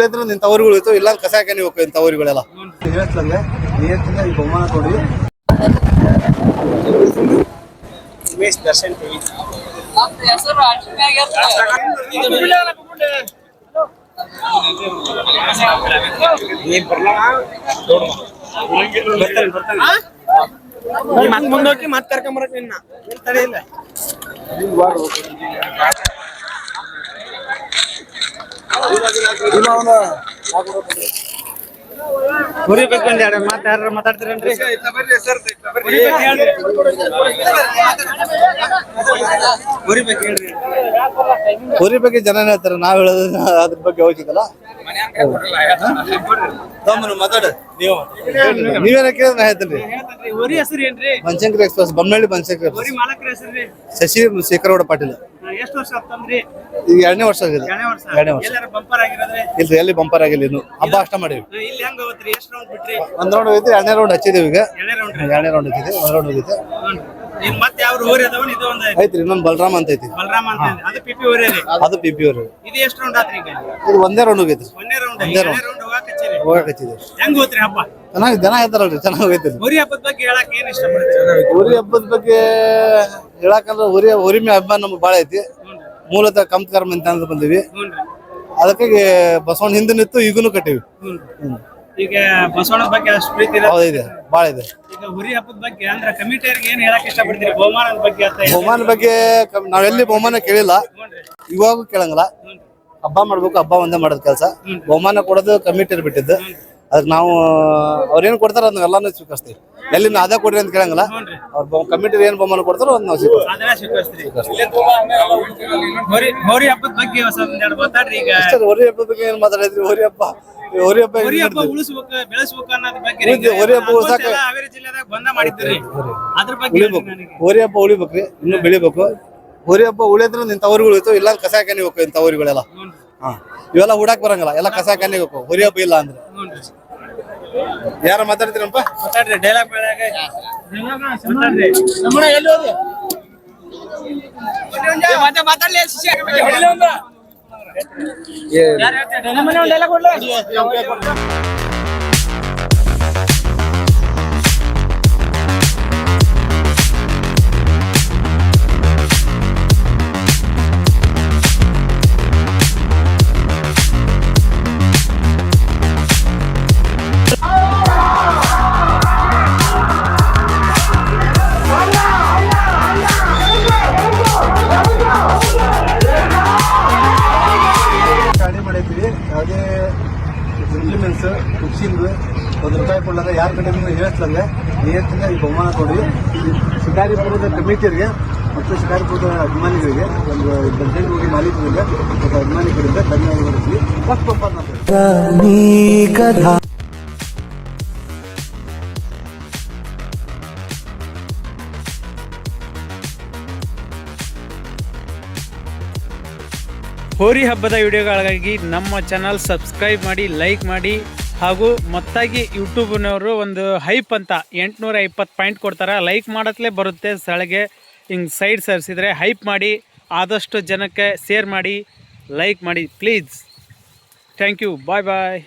ಇಂಥ ಊರುಗಳು ಇತ್ತು, ಇಲ್ಲ ಕಸ ಹಾಕಿ ಹೋಗ್ಬೇಕು ಇಂಥ ಊರುಗಳೆಲ್ಲ. ಈ ಬಹುಮಾನ ಕೊಡಿ. ದರ್ಶನ್ ಮುಂದೋಗಿ ಮತ್ ಕರ್ಕೊಂಬರಕ್ ನಿನ್ನ ತಡೆ ಇಲ್ಲ. ಕುರಿ ಬೇಕಂದ್ರೆ ಎರಡು ಯಾರು ಮಾತಾಡ್ತೀರೇನ್ರಿ? ಕುರಿ ಬಗ್ಗೆ ಜನ ಹೇಳ್ತಾರೆ, ನಾವ್ ಹೇಳೋದು ಅದ್ರ ಬಗ್ಗೆ ಹೋಗಿದ್ದಲ್ಲ. ಮಾತಾಡ ನೀವೇನ ಕೇಳಿದ್ರೆ ನಾ ಹೇಳ್ತೇನ್ರಿ. Banashankari express, Bommanahalli Banashankari express, Shashi Shekhargouda Patil. ಈಗ 2ನೇ ವರ್ಷ ಆಗಿದೆ. 2ನೇ ವರ್ಷ ಇಲ್ರಿ, ಎಲ್ಲಿ ಬಂಪರ್ ಆಗಿಲ್ಲ ಇನ್ನು. ಹಬ್ಬ ಅಷ್ಟ ಮಾಡಿವಿ. ಒಂದ್ ರೌಂಡ್ ಹೋಗಿದ್ವಿ, 2ನೇ ರೌಂಡ್ ಹಚ್ಚಿದೇವಿ. ಈಗ 2ನೇ ರೌಂಡ್ ಹಚ್ಚಿದೆ, 1 ರೌಂಡ್ ಹೋಗಿದ್ದೆ. ಐತ್ರಿ ಇನ್ನೊಂದು ಬಲರಾಮ್ ಅಂತ ಐತಿ, ಅದು ಪಿಪಿ ಊರು. ಇದು 1ನೇ ರೌಂಡ್ ಹೋಗೈತ್ರಿ. 1ನೇ ರೌಂಡ್ ಹೋಗಕ್ ಹಚ್ಚಿದೆ. ಚೆನ್ನಾಗಿ ಜನ ಹೇಳ್ತಾರಲ್ರಿ, ಚೆನ್ನಾಗಿ ಹೋಗೈತಿ. ಹೋರಿ ಹಬ್ಬದ ಬಗ್ಗೆ ಹೇಳಕಂದ್ರೆ ಹುರಿಮೆ ಹಬ್ಬ ನಮ್ಗೆ ಬಾಳ ಐತಿ. ಮೂಲತಃ ಕಂಪ್ಕರ್ ಅಂತ ಬಂದಿವಿ. ಅದಕ್ಕಾಗಿ ಬಸವಣ್ಣ ಹಿಂದೆ ನಿಂತು ಈಗೂನು ಕಟ್ಟಿವಿ. ಈಗ ಬಸವಣ್ಣ ಬಗ್ಗೆ ಅಷ್ಟು ಪ್ರೀತಿ ಇದೆ, ಬಾಳ ಇದೆ. ಈಗ ಹುರಿ ಹಬ್ಬದ ಬಗ್ಗೆ ಅಂದ್ರೆ ಕಮಿಟಿಯರಿಗೆ ಏನ್ ಹೇಳಕ್ ಇಷ್ಟಪಡ್ತೀರಿ? ಬಹುಮಾನದ ಬಗ್ಗೆ ಬಹುಮಾನ ಬಗ್ಗೆ ನಾವೆಲ್ಲಿ ಬಹುಮಾನ ಕೇಳಿಲ್ಲ, ಇವಾಗೂ ಕೇಳಂಗಿಲ್ಲ. ಹಬ್ಬ ಮಾಡ್ಬೇಕು, ಹಬ್ಬ ಒಂದೇ ಮಾಡೋದ್ ಕೆಲಸ. ಬಹುಮಾನ ಕೊಡೋದು ಕಮಿಟಿ ಬಿಟ್ಟಿದ್ದು. ಅದಕ್ಕೆ ನಾವು ಅವ್ರೇನ್ ಕೊಡ್ತಾರ ಅದನ್ನ ಎಲ್ಲಾನು ಸ್ವೀಕರಿಸ್ತೀವಿ. ಎಲ್ಲಿ ಅದೇ ಕೊಡ್ರಿ ಅಂತ ಕೇಳಂಗಿಲ್ಲ. ಅವ್ರ ಕಮಿಟಿ ಏನ್ ಬಹುಮಾನ ಕೊಡ್ತಾರೋ ಅದನ್ನ ನಾವು ಸ್ವೀಕರಿಸ್ತೀವಿ. ಹೋರಿ ಹಬ್ಬದ ಬಗ್ಗೆ ಹೋರಿ ಹಬ್ಬದ ಬಗ್ಗೆ ಏನ್ ಮಾತಾಡಿದ್ರಿ? ಹೋರಿ ಹಬ್ಬ ಉಳಿಸ್ಬೇಕು, ಬೆಳೆಸ್ಬೇಕು ಅನ್ನೋದ್ರ ಬಗ್ಗೆ ಹೋರಿ ಹಬ್ಬ ಉಳ್ಸಾಕ ಹಾವೇರಿ ಜಿಲ್ಲೆದಾಗ ಬಂದ ಮಾಡಿದ್ರಿ. ಅದ್ರ ಬಗ್ಗೆ ಹೋರಿ ಹಬ್ಬ ಉಳಿಬೇಕ್ರಿ, ಇನ್ನು ಬೆಳಿಬೇಕು. ಹೋರಿ ಹಬ್ಬ ಉಳಿದ್ರೆ ಇಂಥ ಊರುಗಳು ಇತ್ತು, ಇಲ್ಲ ಕಸ ಹಾಕಿ ಹೋಗ್ಬೇಕು ಇಂಥ ಊರುಗಳೆಲ್ಲ. ಇವೆಲ್ಲ ಹುಡಾಕ್ ಬರಂಗಲ್ಲ, ಎಲ್ಲ ಕಸ ಹಾಕಿ ಹೋಗ್ಬೇಕು ಹೋರಿ ಹಬ್ಬ ಇಲ್ಲ ಅಂದ್ರೆ. ಯಾರ ಮಾತಾಡ್ತೀರಪ್ಪ? ಮಾತಾಡ್ರಿ, ಡೈಲಾಗ್ ಯಾವುದೇ ಇಂಪ್ಲಿಮೆಂಟ್ಸ್ ಕುಕ್ಸಿಂಗ್ ₹1 ಕೊಡ್ಲಾಗ ಯಾರ ಕಡೆ ಹೇಳ್ತಂಗೆ ನಿಯತ್ತಿಂದ ಈ ಬಹುಮಾನ ಕೊಡ್ರಿ. ಶಿಕಾರಿಪುರದ ಕಮಿಟಿಯರಿಗೆ ಮತ್ತು ಶಿಕಾರಿಪುರದ ಅಭಿಮಾನಿಗಳಿಗೆ, ಒಂದು ಬಜೆಟ್ ಹೋಗಿ ಮಾಲೀಕರಿಗೆ ಮತ್ತು ಅಭಿಮಾನಿಗಳಿಂದ ಧನ್ಯವಾದಗಳು. ಫಸ್ಟ್ ಬಂಪರ್ ಹೋರಿ ಹಬ್ಬದ ವಿಡಿಯೋಗಳಿಗಾಗಿ ನಮ್ಮ ಚಾನಲ್ ಸಬ್ಸ್ಕ್ರೈಬ್ ಮಾಡಿ, ಲೈಕ್ ಮಾಡಿ. ಹಾಗೂ ಮೊತ್ತಾಗಿ ಯೂಟ್ಯೂಬ್ನವರು ಒಂದು ಹೈಪ್ ಅಂತ 820 ಪಾಯಿಂಟ್ ಕೊಡ್ತಾರೆ. ಲೈಕ್ ಮಾಡತ್ಲೇ ಬರುತ್ತೆ ಸ್ಥಳಗೆ, ಹಿಂಗೆ ಸೈಡ್ ಸರಿಸಿದರೆ ಹೈಪ್ ಮಾಡಿ, ಆದಷ್ಟು ಜನಕ್ಕೆ ಶೇರ್ ಮಾಡಿ, ಲೈಕ್ ಮಾಡಿ please. Thank you, bye bye.